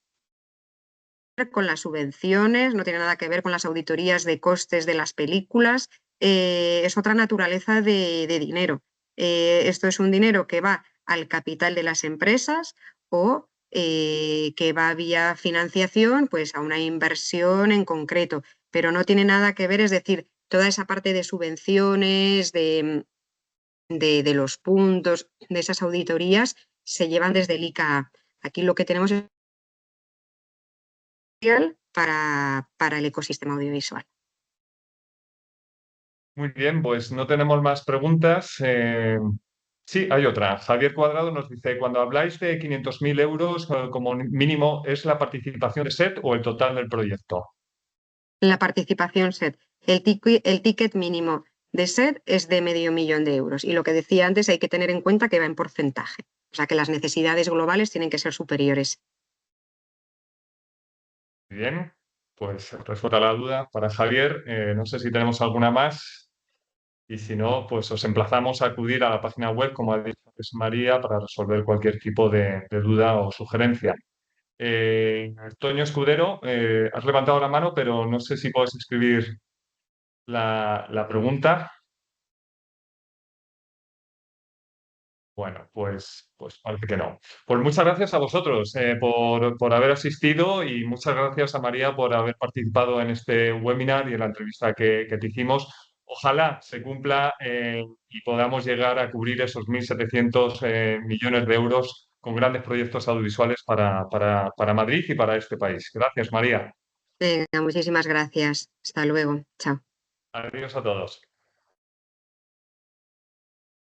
Con las subvenciones, no tiene nada que ver con las auditorías de costes de las películas, es otra naturaleza de dinero. Esto es un dinero que va al capital de las empresas o que va vía financiación pues, a una inversión en concreto, pero no tiene nada que ver, es decir, toda esa parte de subvenciones, de los puntos, de esas auditorías, se llevan desde el ICA. Aquí lo que tenemos es para el ecosistema audiovisual. Muy bien, pues no tenemos más preguntas. Sí, hay otra. Javier Cuadrado nos dice, cuando habláis de 500.000 euros como mínimo, ¿es la participación de SET o el total del proyecto? La participación SET. El ticket mínimo de SET es de €500.000 y lo que decía antes, hay que tener en cuenta que va en porcentaje, o sea que las necesidades globales tienen que ser superiores. Bien, pues resuelta la duda para Javier. No sé si tenemos alguna más y si no, pues os emplazamos a acudir a la página web, como ha dicho antes María, para resolver cualquier tipo de duda o sugerencia. Toño Escudero, has levantado la mano, pero no sé si puedes escribir la pregunta. Bueno, pues parece que no. Pues muchas gracias a vosotros por haber asistido y muchas gracias a María por haber participado en este webinar y en la entrevista que te hicimos. Ojalá se cumpla y podamos llegar a cubrir esos 1.700 millones de euros con grandes proyectos audiovisuales para Madrid y para este país. Gracias, María. Venga, muchísimas gracias. Hasta luego. Chao. Adiós a todos.